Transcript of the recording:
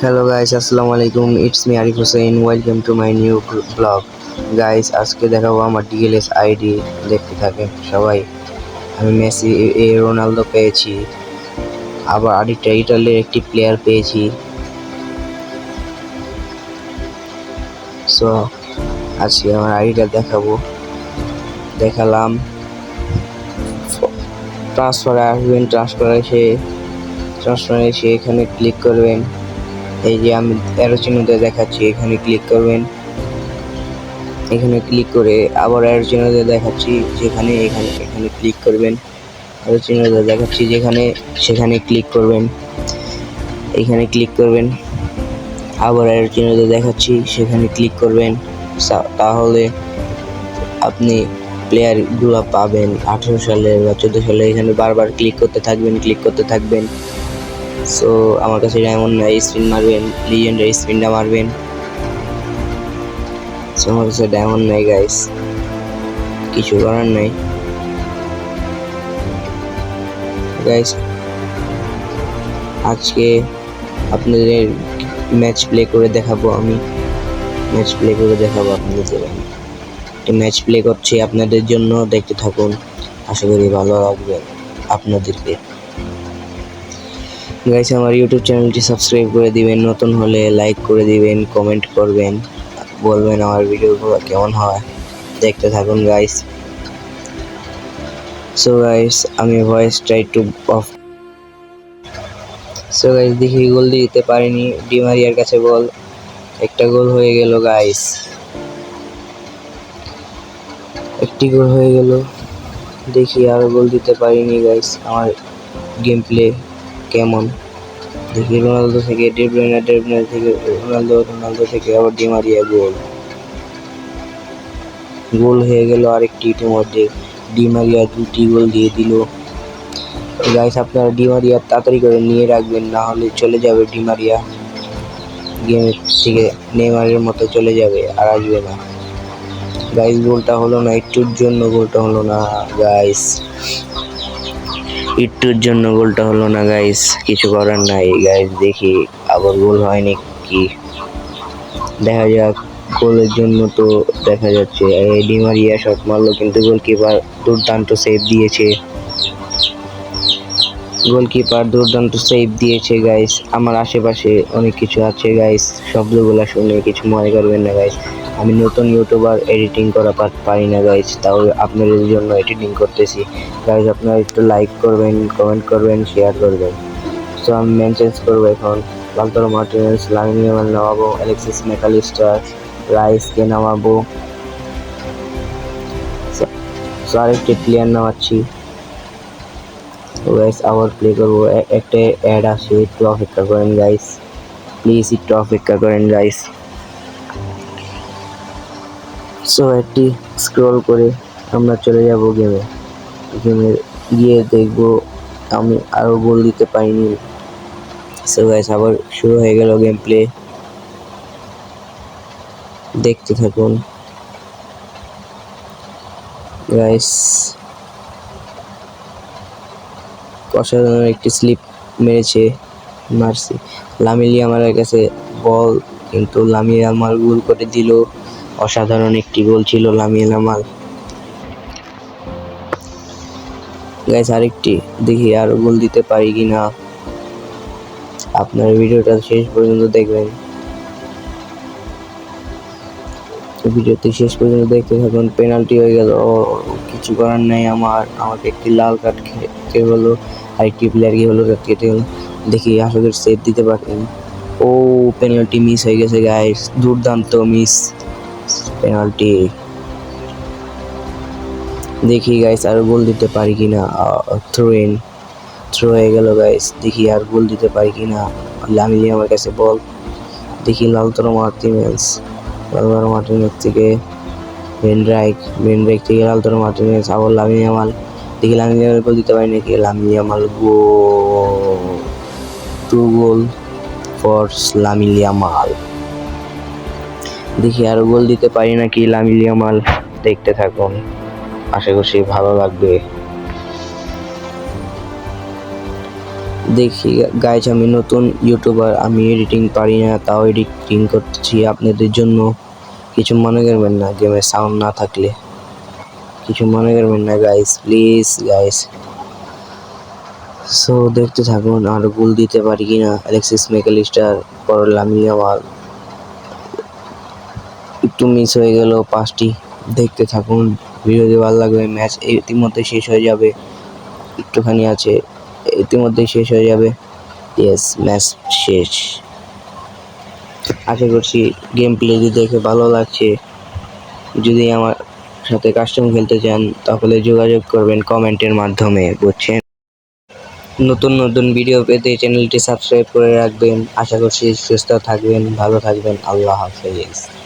Hello guys, আসসালামু আলাইকুম। It's me Arif Hossain. Welcome to my new blog. Guys, আজকে দেখাবো আমার ডিএলএস আইডি। দেখতে থাকেন সবাই। আমি মেসি রোনালদো পেয়েছি, আবার আরেকটা ইটালির একটি প্লেয়ার পেয়েছি। সো আজকে আমার আইডিটা দেখালাম। ট্রান্সফারে আসবেন, ট্রান্সফারে এসে এখানে ক্লিক করবেন। এই যে আমি অ্যারো চিহ্নতে দেখাচ্ছি, এখানে ক্লিক করবেন। এখানে ক্লিক করে আবার অ্যারো চিহ্নতে দেখাচ্ছি যেখানে এখানে ক্লিক করবেন। অ্যারো চিহ্নতে দেখাচ্ছি যেখানে সেখানে ক্লিক করবেন। এখানে ক্লিক করবেন। আবার অ্যারো চিহ্নতে দেখাচ্ছি সেখানে ক্লিক করবেন। তাহলে আপনি প্লেয়ারগুলো পাবেন 18 সালের বা 14 সালে। এখানে বারবার ক্লিক করতে থাকবেন। সো আমার কাছে ডায়মন্ড নাই, স্পিন মারবেন, লিজেন্ডারি স্পিনটা মারবেন। সো আমার কাছে ডায়মন্ড নাই গাইস, কিছু করার নাই গাইস। আজকে আপনাদের ম্যাচ প্লে করে দেখাবো আপনাদের। ম্যাচ প্লে করছি আপনাদের জন্য, দেখতে থাকুন। আশা করি ভালো লাগবে আপনাদেরকে। গাইস, আমার ইউটিউব চ্যানেলটি সাবস্ক্রাইব করে দিবেন, নতুন হলে লাইক করে দিবেন, কমেন্ট করবেন, বলবেন আমার ভিডিওগুলো কেমন হয়। দেখতে থাকুন গাইস। সো গাইস, আমি ভয়েসটা একটু অফ। সো গাইস, দেখি গোল দিতে পারিনি। ডি মারিয়ার কাছে বল, একটা গোল হয়ে গেল গাইস, একটি গোল হয়ে গেল। দেখি আর গোল দিতে পারিনি গাইস। আমার গেম প্লে কেমন দেখি। রোনালদো থেকে ডি ব্রুইনে থেকে রোনালদো থেকে আবার ডি মারিয়া গোল হয়ে গেল আরেকটি। ইতিমধ্যে ডি মারিয়া 2টি গোল দিয়ে দিল গাইস। আপনারা ডি মারিয়া তাড়াতাড়ি করে নিয়ে রাখবেন, না হলে চলে যাবে ডি মারিয়া গেমের থেকে, নেইমারের মতো চলে যাবে, আর আসবে না গাইস। গোলটা হলো না, একটুর জন্য গোলটা হলো না গাইস, কিছু করার নাই গাইস। দেখি আবার গোল হয়নি কি, দেখা যাক। গোলের জন্য তো দেখা যাচ্ছে ডি মারিয়া শট মারলো, কিন্তু গোলকিপার দুর্দান্ত সেভ দিয়েছে গাইস। আমার আশেপাশে অনেক কিছু আছে গাইস, শব্দগুলো শুনে কিছু মনে করবেন না গাইস। আমি নতুন ইউটিউবার, এডিটিং করা পারি না গাইস, তাও আপনাদের জন্য এডিটিং করতেছি গাইস। আপনারা একটু লাইক করবেন, কমেন্ট করবেন, শেয়ার করবেন। সো আমি মেনশন করবো এখন লাউতারো মার্টিনেজ, লামিন ইয়ামাল নামাবো, অ্যালেক্সিস ম্যাকালিস্টার, রাইসকে নামাবো। সো আরেকটি প্লেয়ার নামাচ্ছি গাইস, আবার প্লে করবো। একটা অ্যাড আসে, একটু অপেক্ষা করেন গাইস, প্লিজ একটু অপেক্ষা করেন গাইস। সো একটি স্ক্রল করে আমরা চলে যাব গেমে গিয়ে দেখবো আমি আরো গোল দিতে পারিনি। সো গাইস, আবার শুরু হয়ে গেল গেম প্লে, দেখতে থাকুন গাইস। অসাধারণ একটি স্লিপ মারছি লামিন ইয়ামালের কাছে বল, কিন্তু লামিন ইয়ামাল গোল করে দিল। অসাধারণ একটি গোল ছিল লামিন ইয়ামাল গাইস। আরেকটি দেখি আর গোল দিতে পারি কিনা। আপনার ভিডিওটা শেষ পর্যন্ত দেখবেন, দেখতে থাকুন। পেনাল্টি হয়ে গেল, কিছু করার নেই। আমাকে একটি লাল কার্ড খেতে হলো, আরেকটি প্লেয়ারকে হলো কার্ড খেতে হলো। দেখি আসলে সেভ দিতে পারেন। ও, পেনাল্টি মিস হয়ে গেছে গাইস, দুর্দান্ত মিস পেনাল্টি। দেখি গাইস আর গোল দিতে পারি কিনা। থ্রো হয়ে গেল গাইস, দেখি আর গোল দিতে পারি কিনা। লামিন আমার কাছে বল, দেখি লাউতারো মার্টিনেজ থেকে বেনরাইক থেকে লাউতারো মার্টিনেজ, আবার লামিন ইয়ামাল। দেখি লামিন ইয়ামাল গোল দিতে পারি নাকি। Lamine Yamal goal, 2 goal for Lamine Yamal. দেখি আর গোল দিতে পারি নাকি লামিন ইয়ামাল, দেখতে থাকুন, আশা করছি ভালো লাগবে। দেখি গাইজ, আমি নতুন ইউটিউবার, আমি এডিটিং পারি না, তাও এডিটিং করতেছি আপনাদের জন্য। কিছু মনে করবেন না গেমের সাউন্ড না থাকলে, কিছু মনে করবেন না গাইজ, প্লিজ গাইজ। সো দেখতে থাকুন আর গোল দিতে পারি কিনা। অ্যালেক্সিস ম্যাকঅ্যালিস্টার, লামিন ইয়ামাল, একটু মিস হয়ে গেল পাসটি। দেখতে থাকুন, ভিডিওটি ভালো লাগবে। ম্যাচ ইতিমধ্যে শেষ হয়ে যাবে, একটুখানি আছে, ইতিমধ্যেই শেষ হয়ে যাবে। ইয়েস, ম্যাচ শেষ। আশা করছি গেম প্লেটি দেখে ভালো লাগছে। যদি আমার সাথে কাস্টম খেলতে চান তাহলে যোগাযোগ করবেন কমেন্টের মাধ্যমে, বুঝছেন। নতুন নতুন ভিডিও পেতে চ্যানেলটি সাবস্ক্রাইব করে রাখবেন। আশা করছি সুস্থ থাকবেন, ভালো থাকবেন। আল্লাহ হাফেজ।